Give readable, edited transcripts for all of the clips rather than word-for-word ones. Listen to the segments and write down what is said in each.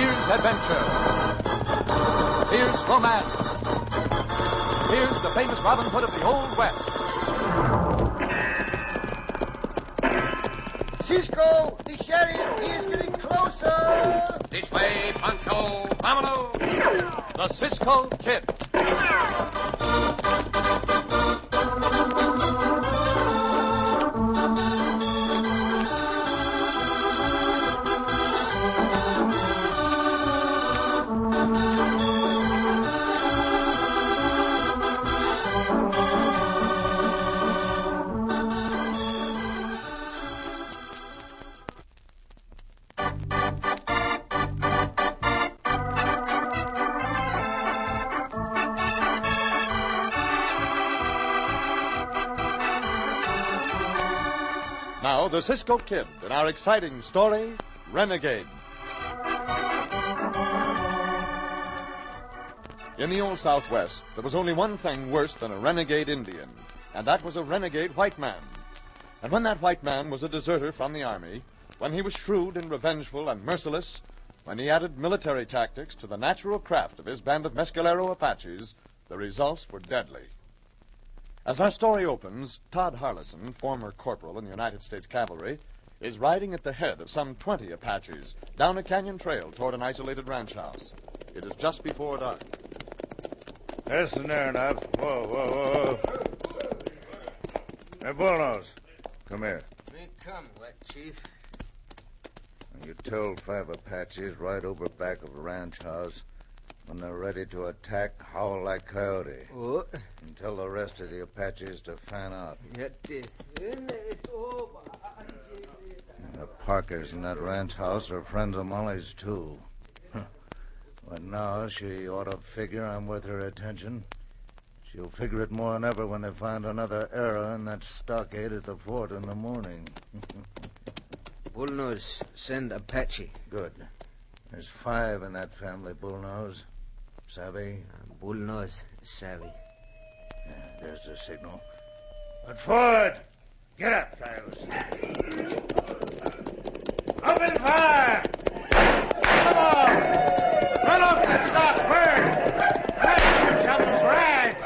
Here's adventure. Here's romance. Here's the famous Robin Hood of the Old West. Cisco, the sheriff, he is getting closer. This way, Pancho. Vámonos. The Cisco Kid. Now, the Cisco Kid in our exciting story, Renegade. In the old Southwest, there was only one thing worse than a renegade Indian, and that was a renegade white man. And when that white man was a deserter from the army, when he was shrewd and revengeful and merciless, when he added military tactics to the natural craft of his band of Mescalero Apaches, the results were deadly. As our story opens, Todd Harlison, former corporal in the United States Cavalry, is riding at the head of some 20 Apaches down a canyon trail toward an isolated ranch house. It is just before dark. Listen there, enough. Whoa, whoa, whoa. Hey, Bullnose, come here. Me come, Wet Chief. You told 5 Apaches right over back of the ranch house. When they're ready to attack, howl like coyote. What? And tell the rest of the Apaches to fan out. The Parkers in that ranch house are friends of Molly's, too. But now she ought to figure I'm worth her attention. She'll figure it more than ever when they find another error in that stockade at the fort in the morning. Bullnose, send Apache. Good. There's 5 in that family, Bullnose. Savvy? Bullnose, savvy. Yeah, there's the signal. But forward! Get up, Giles. Open fire! Come on! Run off the stock first! Make something's right!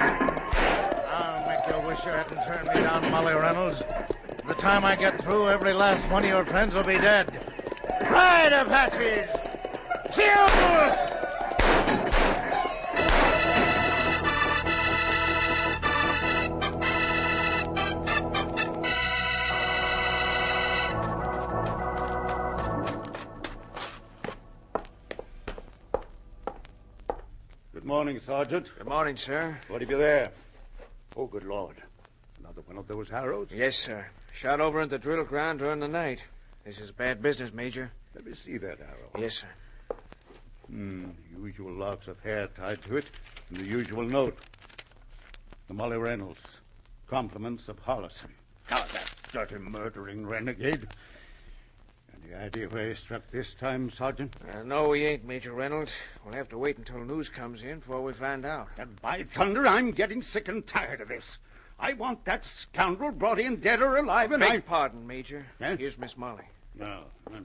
I'll make you wish you hadn't turned me down, Molly Reynolds. By the time I get through, every last one of your friends will be dead. Ride, Apaches! Kill! Good morning, Sergeant. Good morning, sir. What have you there? Oh, good Lord. Another one of those arrows? Yes, sir. Shot over at the drill ground during the night. This is bad business, Major. Let me see that arrow. Yes, sir. Usual locks of hair tied to it, and the usual note. To Molly Reynolds. Compliments of Harlison. Oh, that dirty murdering renegade. Any idea where he struck this time, Sergeant? No, we ain't, Major Reynolds. We'll have to wait until news comes in before we find out. And by thunder, I'm getting sick and tired of this. I want that scoundrel brought in dead or alive, and Beg pardon, Major. Eh? Here's Miss Molly. No. Yes.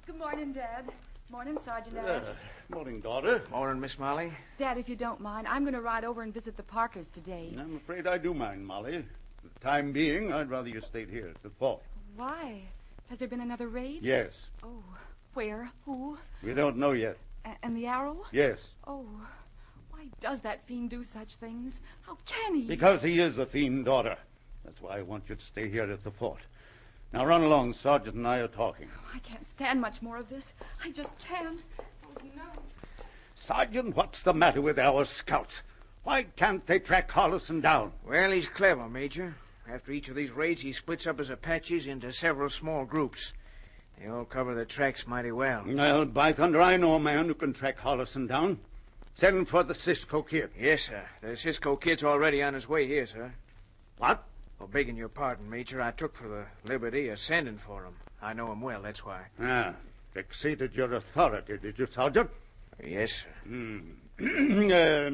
Good morning, Dad. Morning, Sergeant Ash. Morning, daughter. Morning, Miss Molly. Dad, if you don't mind, I'm going to ride over and visit the Parkers today. I'm afraid I do mind, Molly. For the time being, I'd rather you stayed here at the fort. Why? Has there been another raid? Yes. Oh, where? Who? We don't know yet. And the arrow? Yes. Oh, why does that fiend do such things? How can he? Because he is a fiend, daughter. That's why I want you to stay here at the fort. Now run along. Sergeant and I are talking. Oh, I can't stand much more of this. I just can't. Oh, no. Sergeant, what's the matter with our scouts? Why can't they track Harlison down? Well, he's clever, Major. After each of these raids, he splits up his Apaches into several small groups. They all cover the tracks mighty well. Well, by thunder, I know a man who can track Harlison down. Send for the Cisco Kid. Yes, sir. The Cisco Kid's already on his way here, sir. What? Well, begging your pardon, Major, I took for the liberty of sending for him. I know him well, that's why. Exceeded your authority, did you, Sergeant? Yes, sir.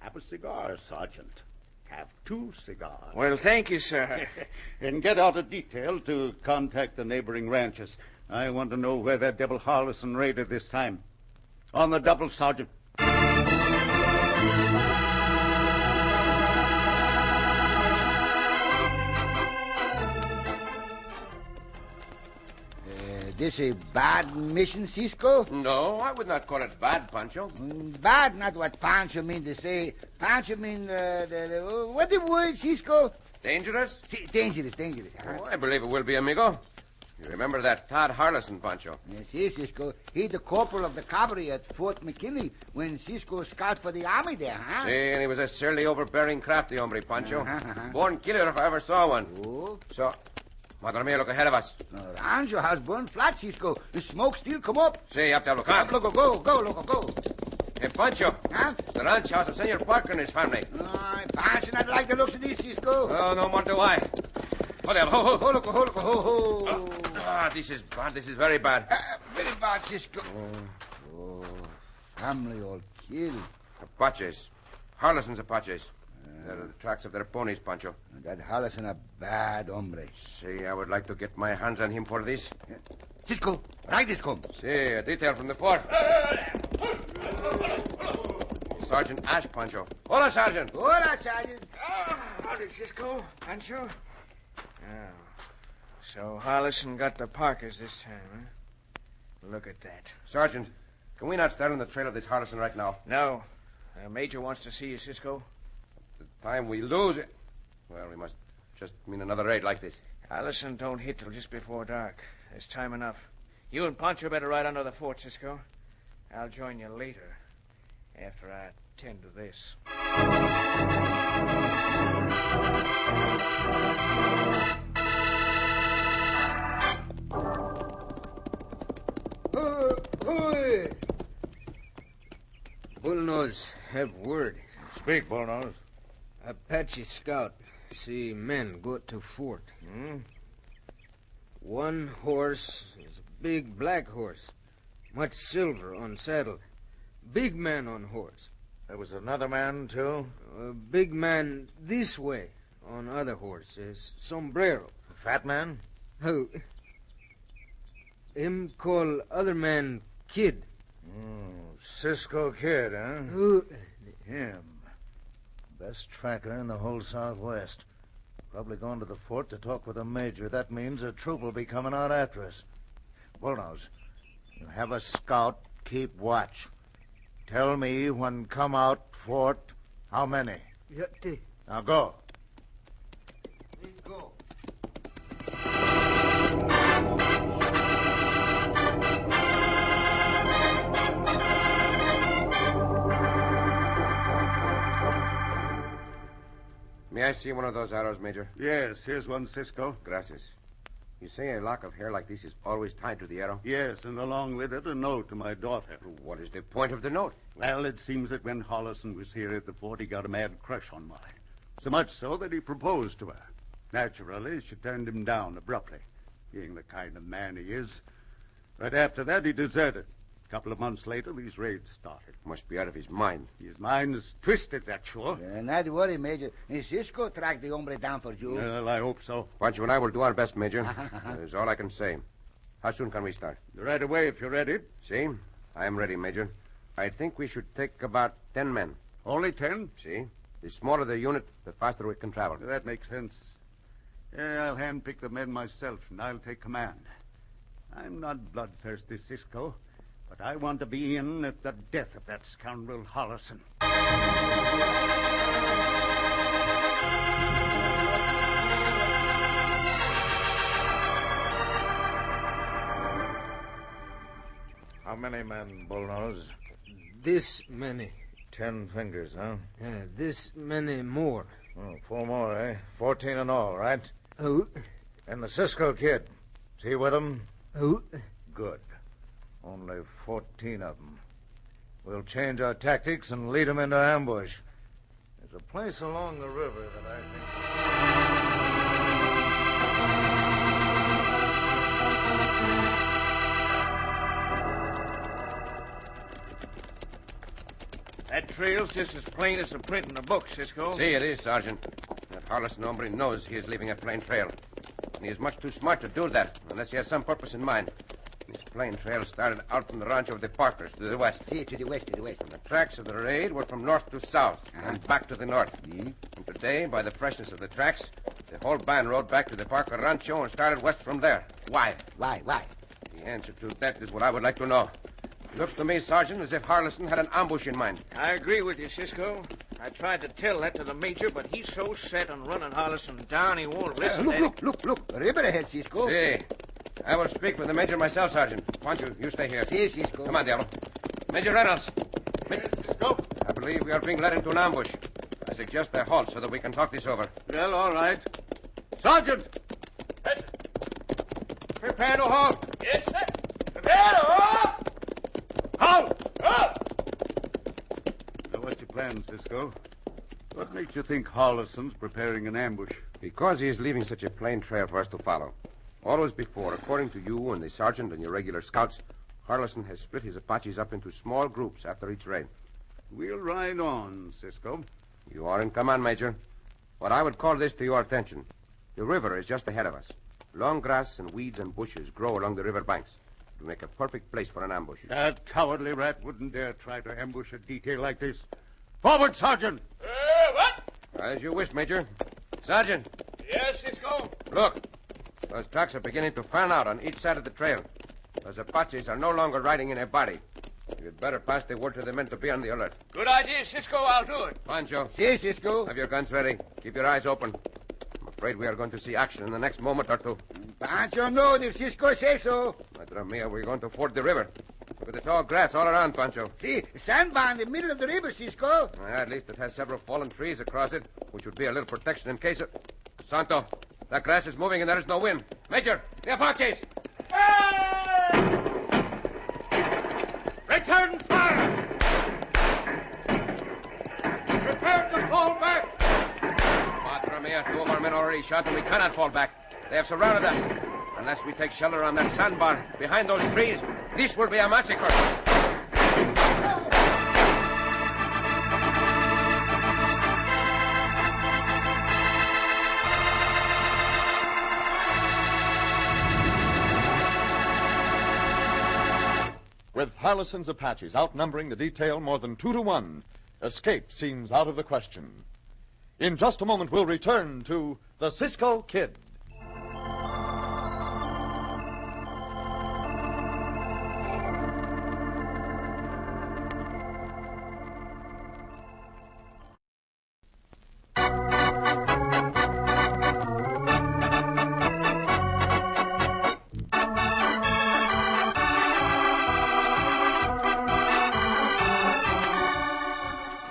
Have a cigar, Sergeant. Have 2 cigars. Well, thank you, sir. And get out a detail to contact the neighboring ranches. I want to know where that devil Harlison raided this time. On the double, Sergeant. This a bad mission, Cisco? No, I would not call it bad, Pancho. Bad, not what Pancho mean to say. Pancho mean, what the word, Cisco? Dangerous? Dangerous. Oh, I believe it will be, amigo. You remember that Todd Harlison, Pancho? Yes, Cisco. He the corporal of the cavalry at Fort McKinley when Cisco scout for the army there, huh? See, and he was a surly, overbearing, crafty hombre, Pancho. Uh-huh. Born killer if I ever saw one. Oh. So, Madre mia, look ahead of us. Rancho has burned flat, Cisco. The smoke still come up. See, up there, look on. Loco, go. Hey, Pancho. Huh? The ranch house of Senor Parker and his family. Pancho not like the looks of this, Cisco. Oh, no more do I. Oh, there, ho. Ho. This is bad. This is very bad. Very bad, Cisco. Family all killed. Apaches. Harlison's Apaches. They're the tracks of their ponies, Pancho. That Harrison a bad hombre. See, I would like to get my hands on him for this. Cisco, right this come. See, a detail from the fort. Sergeant Ash, Pancho. Hola, Sergeant. Hola, Sergeant. Howdy, Cisco. Pancho. Oh. So Harlison got the Parkers this time, huh? Look at that. Sergeant, can we not start on the trail of this Harlison right now? No. Major wants to see you, Cisco. The time we lose it. Well, we must just mean another raid like this. Harlison don't hit till just before dark. There's time enough. You and Pancho better ride under the fort, Cisco. I'll join you later, after I tend to this. Bullnose, have word. Speak, Bullnose. Apache scout. See men go to fort. One horse is a big black horse. Much silver on saddle. Big man on horse. There was another man, too? A big man this way on other horse. Sombrero. A fat man? Oh. Him call other man Kid. Cisco Kid, huh? Who? Him. Best tracker in the whole Southwest. Probably gone to the fort to talk with the major. That means a troop will be coming out after us. Bullnose, you have a scout. Keep watch. Tell me when come out fort how many. Yatti. Now go. Go. May I see one of those arrows, Major? Yes, here's one, Cisco. Gracias. You say a lock of hair like this is always tied to the arrow? Yes, and along with it, a note to my daughter. What is the point of the note? Well, it seems that when Harlison was here at the fort, he got a mad crush on Molly. So much so that he proposed to her. Naturally, she turned him down abruptly, being the kind of man he is. Right after that, he deserted. A couple of months later, these raids started. Must be out of his mind. His mind is twisted, that's sure. Not worry, Major. Cisco tracked the hombre down for you. Well, I hope so. Pancho and I will do our best, Major. That is all I can say. How soon can we start? Right away, if you're ready. See? I am ready, Major. I think we should take about 10 men. Only 10? See? The smaller the unit, the faster we can travel. That makes sense. Yeah, I'll handpick the men myself, and I'll take command. I'm not bloodthirsty, Cisco, but I want to be in at the death of that scoundrel Harlison. How many men, Bullnose? This many. 10 fingers, huh? This many more. Oh, 4 more, eh? 14 in all, right? Oh. And the Cisco Kid. Is he with them? Oh. Good. Only 14 of them. We'll change our tactics and lead them into ambush. There's a place along the river that I think... That trail's just as plain as the print in the book, Cisco. See, it is, Sergeant. That Harlison hombre knows he is leaving a plain trail. And he is much too smart to do that, unless he has some purpose in mind. This plain trail started out from the ranch of the Parkers to the west. See, to the west. And the tracks of the raid were from north to south and back to the north. And today, by the freshness of the tracks, the whole band rode back to the Parker Rancho and started west from there. Why? Why? The answer to that is what I would like to know. It looks to me, Sergeant, as if Harlison had an ambush in mind. I agree with you, Cisco. I tried to tell that to the Major, but he's so set on running Harlison down, he won't listen. Look. River ahead, Cisco. Hey, I will speak with the Major myself, Sergeant. Pancho, you stay here. Si, Cisco. Come on, Diablo. Major Reynolds. Cisco? I believe we are being led into an ambush. I suggest a halt so that we can talk this over. Well, all right. Sergeant! Yes. Prepare to halt. Yes, sir. Prepare to halt! Halt! Now, what's your plan, Cisco? What makes you think Harlison's preparing an ambush? Because he is leaving such a plain trail for us to follow. Always before, according to you and the sergeant and your regular scouts, Harlison has split his Apaches up into small groups after each raid. We'll ride on, Cisco. You are in command, Major. What I would call this to your attention. The river is just ahead of us. Long grass and weeds and bushes grow along the river banks. It will make a perfect place for an ambush. That cowardly rat wouldn't dare try to ambush a detail like this. Forward, Sergeant! What? As you wish, Major. Sergeant, Yes, Cisco. look. Those tracks are beginning to fan out on each side of the trail. Those Apaches are no longer riding in a body. You'd better pass the word to the men to be on the alert. Good idea, Cisco. I'll do it. Pancho, Si, Cisco. have your guns ready. Keep your eyes open. I'm afraid we are going to see action in the next moment or two. Pancho knows if Cisco says so. Madre mia, we're going to ford the river. Look at the tall grass all around, Pancho. See, sandbar in the middle of the river, Cisco. At least it has several fallen trees across it, which would be a little protection in case of... Santo, that grass is moving and there is no wind. Major, the Apaches! Return fire! Prepare to fall back! Madre mia, two of our men already shot and we cannot fall back. They have surrounded us. Unless we take shelter on that sandbar behind those trees, this will be a massacre. With Harlison's Apaches outnumbering the detail more than 2 to 1, escape seems out of the question. In just a moment, we'll return to the Cisco Kid.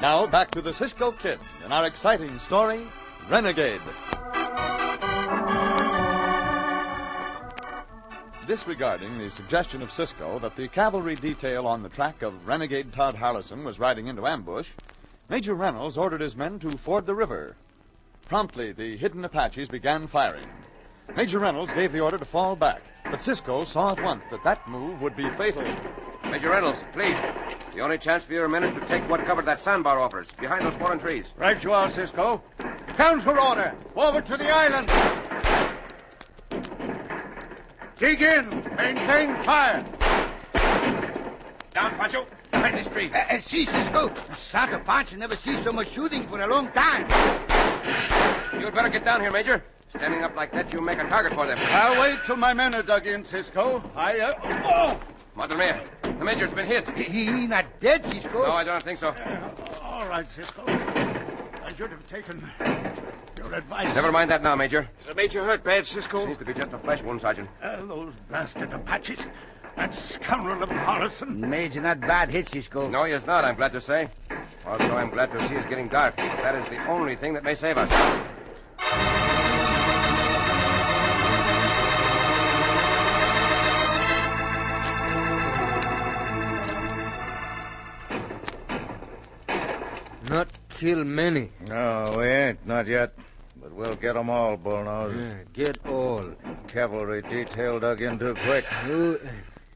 Now, back to the Cisco Kid in our exciting story, Renegade. Disregarding the suggestion of Cisco that the cavalry detail on the track of Renegade Todd Harlison was riding into ambush, Major Reynolds ordered his men to ford the river. Promptly, the hidden Apaches began firing. Major Reynolds gave the order to fall back, but Cisco saw at once that that move would be fatal. Major Reynolds, please. The only chance for your men is to take what cover that sandbar offers, behind those fallen trees. Right you are, Cisco. Counter order. Forward to the island. Dig in. Maintain fire. Down, Pancho. Behind this tree. See, Cisco. Santa Pancho never seen so much shooting for a long time. You'd better get down here, Major. Standing up like that, you make a target for them. I'll wait till my men are dug in, Cisco. Madre mia, the Major's been hit. He not dead, Cisco. No, I don't think so. All right, Cisco. I should have taken your advice. Never mind that now, Major. Is the Major hurt bad, Cisco? Seems to be just a flesh wound, Sergeant. Those blasted Apaches. That scoundrel of Harlison. Major not bad hit, Cisco. No, he is not, I'm glad to say. Also, I'm glad to see it's getting dark. That is the only thing that may save us. Not kill many. No, we ain't, not yet. But we'll get 'em all, Bullnose. Get all. Cavalry detail dug in too quick.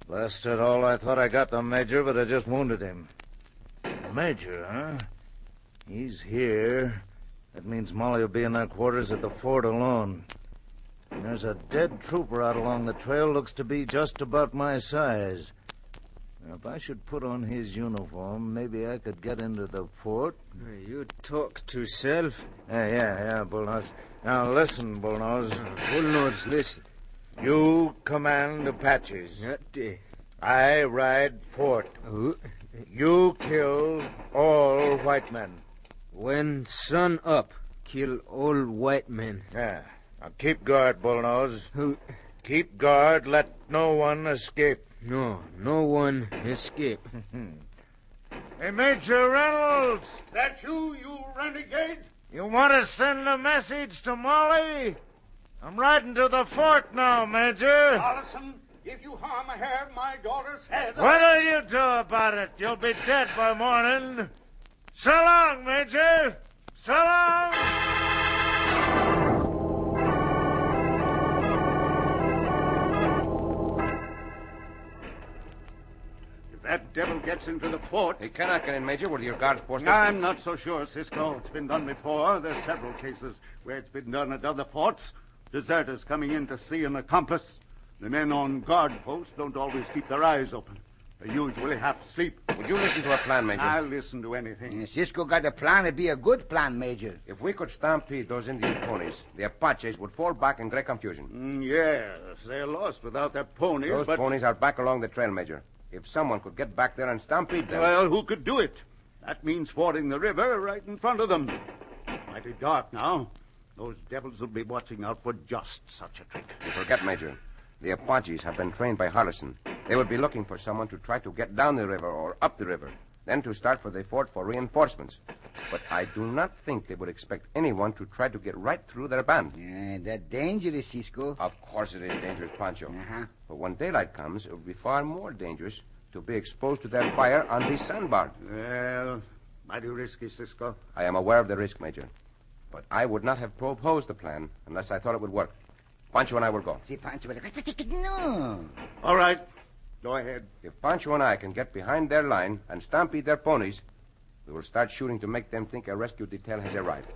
Blasted all, I thought I got the Major, but I just wounded him. The Major, huh? He's here. That means Molly will be in their quarters at the fort alone. There's a dead trooper out along the trail. Looks to be just about my size. Now, if I should put on his uniform, maybe I could get into the fort. You talk to self. Yeah, Bullnose. Now, listen, Bullnose. Bullnose, listen. You command Apaches. That, I ride fort. You kill all white men. When sun up, kill all white men. Yeah. Now, keep guard, Bullnose. Who? Keep guard. Let no one escape. No one escape. Hey, Major Reynolds. That you renegade? You want to send a message to Molly? I'm riding to the fort now, Major. Allison, if you harm a hair of my daughter's head... What'll you do about it? You'll be dead by morning. So long, Major. So long. If that devil gets into the fort... He cannot get in, Major. Will your guards posted? I'm not so sure, Cisco. It's been done before. There's several cases where it's been done at other forts. Deserters coming in to see an accomplice. The men on guard posts don't always keep their eyes open. They usually half sleep. Would you listen to a plan, Major? I'll listen to anything. Cisco got a plan. It'd be a good plan, Major. If we could stampede those Indian ponies, the Apaches would fall back in great confusion. Yes, they're lost without their ponies, Those but... ponies are back along the trail, Major. If someone could get back there and stampede them... Well, who could do it? That means fording the river right in front of them. Mighty dark now. Those devils will be watching out for just such a trick. You forget, Major. The Apaches have been trained by Harrison. They would be looking for someone to try to get down the river or up the river, then to start for the fort for reinforcements. But I do not think they would expect anyone to try to get right through their band. Yeah, that's dangerous, Cisco. Of course it is dangerous, Pancho. Uh-huh. But when daylight comes, it will be far more dangerous to be exposed to their fire on this sandbar. Well, mighty risky, Cisco. I am aware of the risk, Major. But I would not have proposed the plan unless I thought it would work. Pancho and I will go. See, Pancho, no. All right. Go ahead. If Pancho and I can get behind their line and stampede their ponies, we will start shooting to make them think a rescue detail has arrived.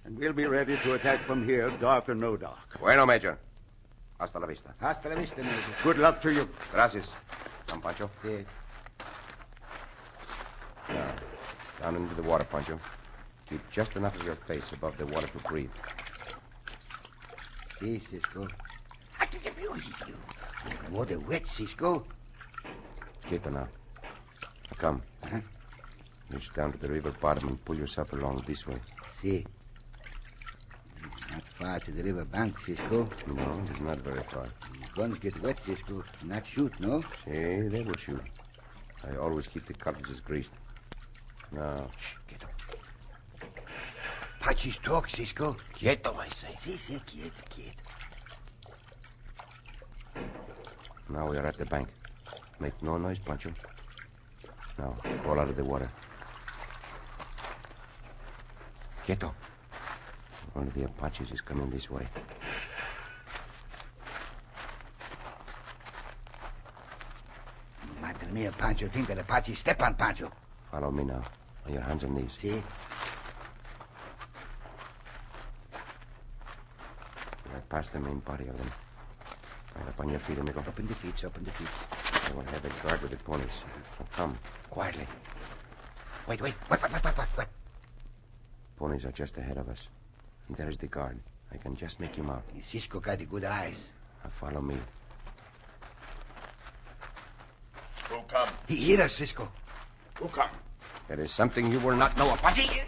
And we'll be ready to attack from here, dark or no dark. Bueno, Major. Hasta la vista. Hasta la vista, Major. Good luck to you. Gracias. Come, Pancho. Sí. Now, down into the water, Pancho. Keep just enough of your face above the water to breathe. See, Cisco. Water wet, Cisco. Quieto now. Now come. Uh-huh. Reach down to the river bottom and pull yourself along this way. See. Not far to the river bank, Cisco. No, it is not very far. Guns get wet, Cisco. Not shoot, no? See, they will shoot. I always keep the cartridges greased. Now, shh, quieto. Apaches talk, Cisco. Quieto, I say. See, quieto. Now we are at the bank. Make no noise, Pancho. Now, crawl out of the water. Quieto. One of the Apaches is coming this way. Madre mia, Pancho. Think of the Apache. Step on Pancho. Follow me now. On your hands and knees. See? Right past the main body of them. Right up on your feet, amigo. Up in the feet. I will have a guard with the ponies. Now come, quietly. Wait. What? Ponies are just ahead of us. And there is the guard. I can just make him out. Cisco got the good eyes. Now follow me. Who come? He hit us, Cisco. Who come? There is something you will not know, Apache.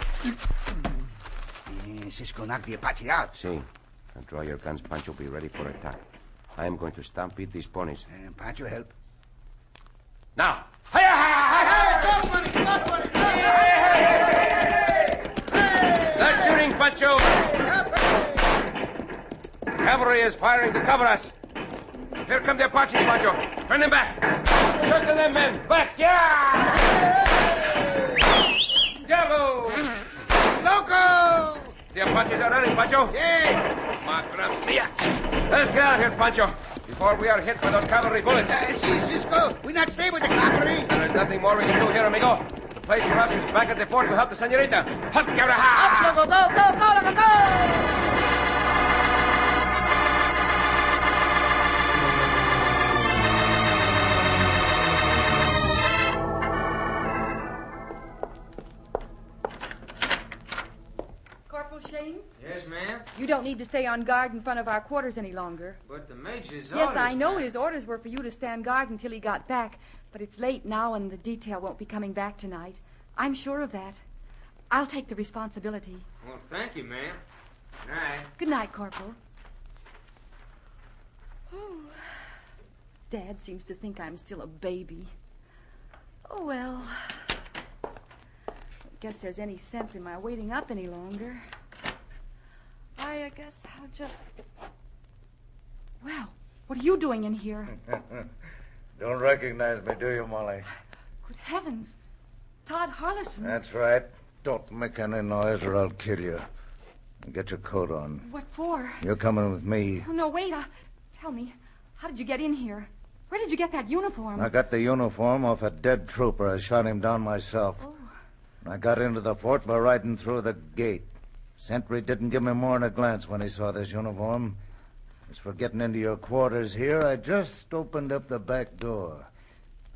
Cisco knocked the Apache out. See. Now draw your guns, Pancho. Be ready for attack. I am going to stampede these ponies. Pancho, help. Now! Start shooting, Pancho! Cavalry is firing to cover us. Here come the Apaches, Pancho. Turn them back. Circle them, men. Back, yeah! Diablo! Loco! The Apaches are running, Pancho. Yeah! Madre mia! Let us get out of here, Pancho, before we are hit by those cavalry bullets. Cisco, we not stay with the cavalry. There's nothing more we can do here, amigo. The place for us is back at the fort to help the senorita. Up, Go! You don't need to stay on guard in front of our quarters any longer. But the Major's Yes, orders, I know ma'am. his orders were for you to stand guard until he got back, but it's late now and the detail won't be coming back tonight. I'm sure of that. I'll take the responsibility. Well, thank you, ma'am. Good night. Good night, Corporal. Oh, Dad seems to think I'm still a baby. Oh, well. I guess there's any sense in my waiting up any longer. I guess I'll just... Well, what are you doing in here? Don't recognize me, do you, Molly? Good heavens. Todd Harlison. That's right. Don't make any noise or I'll kill you. Get your coat on. What for? You're coming with me. Oh, no, wait. Tell me, how did you get in here? Where did you get that uniform? I got the uniform off a dead trooper. I shot him down myself. Oh. I got into the fort by riding through the gate. Sentry didn't give me more than a glance when he saw this uniform. As for getting into your quarters here, I just opened up the back door.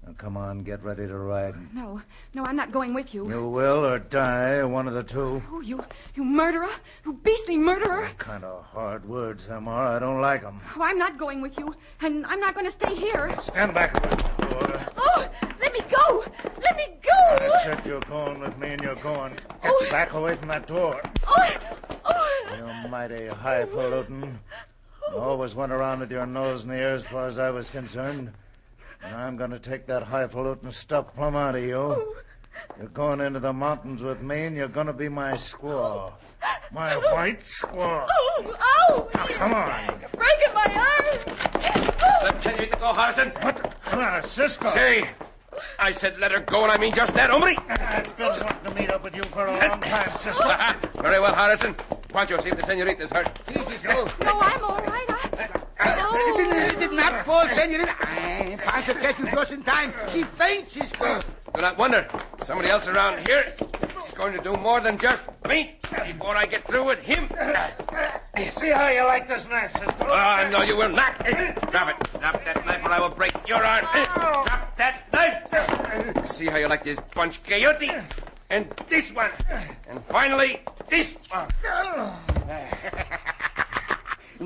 Now, come on, get ready to ride. No, I'm not going with you. You will or die, one of the two. Oh, you murderer. You beastly murderer. What kind of hard words them are. I don't like them. Oh, I'm not going with you, and I'm not going to stay here. Stand back a bit, Dora. Oh, let me go. Let me go. I said you're going with me, and you're going. Get back away from that door. Oh. You're mighty highfalutin. You always went around with your nose in the air as far as I was concerned. And I'm going to take that highfalutin stuff plumb out of you. You're going into the mountains with me, and you're going to be my squaw. My white squaw. Oh, ow. Now, come on. You're breaking my arm. Let's tell you to go, Harrison. What? Cisco. Say, I said let her go, and I mean just that, hombre. I've been wanting to meet up with you for a long time, Cisco. Very well, Harrison. Pancho, see if the senorita's hurt. No, I'm all right. It did not fall, senorita. Pancho catch you just in time. She faints, Cisco. Do not wonder. Somebody else around here is going to do more than just me before I get through with him. See how you like this knife, Cisco. No, you will not. Drop it. Drop that knife or I will break your arm. Drop that knife. See how you like this bunch coyote. And this one. And finally, this one.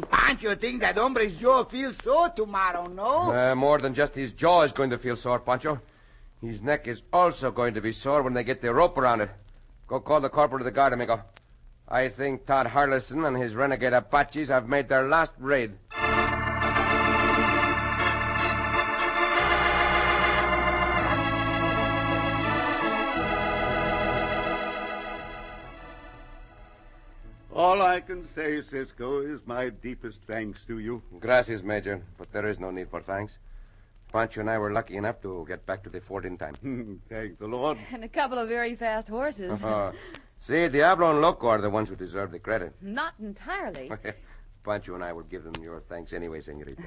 Pancho think that hombre's jaw feels sore tomorrow, no? More than just his jaw is going to feel sore, Pancho. His neck is also going to be sore when they get the rope around it. Go call the corporal of the guard, amigo. I think Todd Harlison and his renegade Apaches have made their last raid. All I can say, Cisco, is my deepest thanks to you. Gracias, Major, but there is no need for thanks. Pancho and I were lucky enough to get back to the fort in time. Thank the Lord. And a couple of very fast horses. See, Diablo and Loco are the ones who deserve the credit. Not entirely. Pancho and I will give them your thanks anyway, senorita.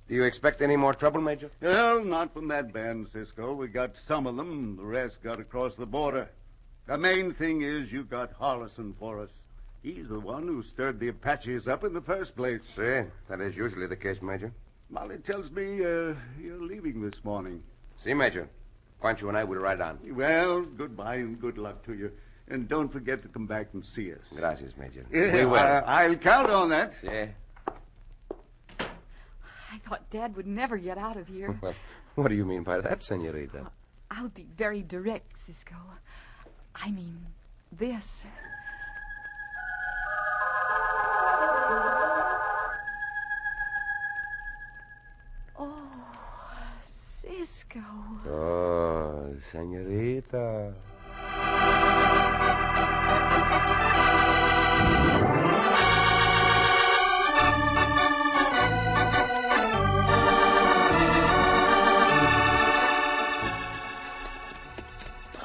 Do you expect any more trouble, Major? Well, not from that band, Cisco. We got some of them. The rest got across the border. The main thing is you got Harlison for us. He's the one who stirred the Apaches up in the first place. See, that is usually the case, Major. Molly tells me you're leaving this morning. See, Major. Pancho and I will ride on. Well, goodbye and good luck to you. And don't forget to come back and see us. Gracias, Major. Yeah, We will. I'll count on that. Yeah. I thought Dad would never get out of here. Well, what do you mean by that, senorita? I'll be very direct, Cisco. I mean, this. Oh, Cisco. Oh, senorita.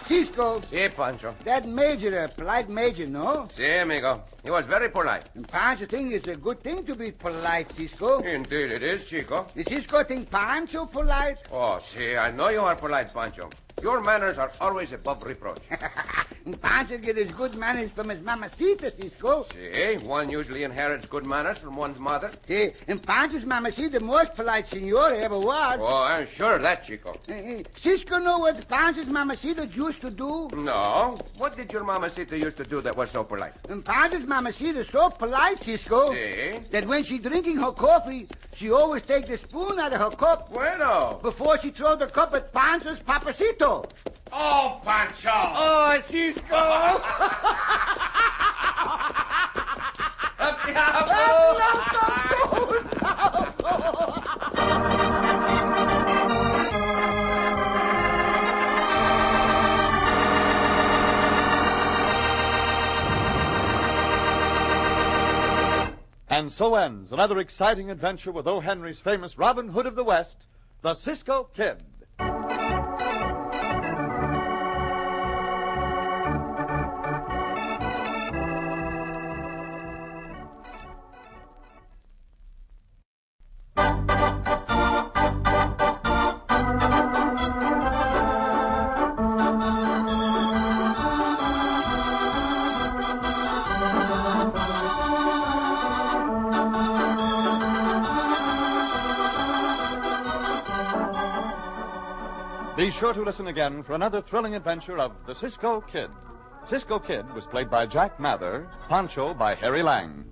Cisco, Si, Pancho. that major, a polite major, no? Si, amigo. He was very polite. And Pancho think it's a good thing to be polite, Cisco. Indeed it is, Chico. Does Cisco think Pancho polite? Oh, si, I know you are polite, Pancho. Your manners are always above reproach. And Pancho get his good manners from his mamacita, Cisco. See, one usually inherits good manners from one's mother. See, and Pancho's mamacita the most polite senor ever was. Oh, I'm sure of that, Chico. Cisco know what Pancho's mamacita used to do? No. What did your mamacita used to do that was so polite? And Pancho's mamacita so polite, Cisco, See? that when she drinking her coffee, she always take the spoon out of her cup Bueno. before she throw the cup at Pancho's papacito. Oh, Pancho! Oh, Cisco! And so ends another exciting adventure with O. Henry's famous Robin Hood of the West, the Cisco Kid. Be sure to listen again for another thrilling adventure of the Cisco Kid. Cisco Kid was played by Jack Mather, Pancho by Harry Lang.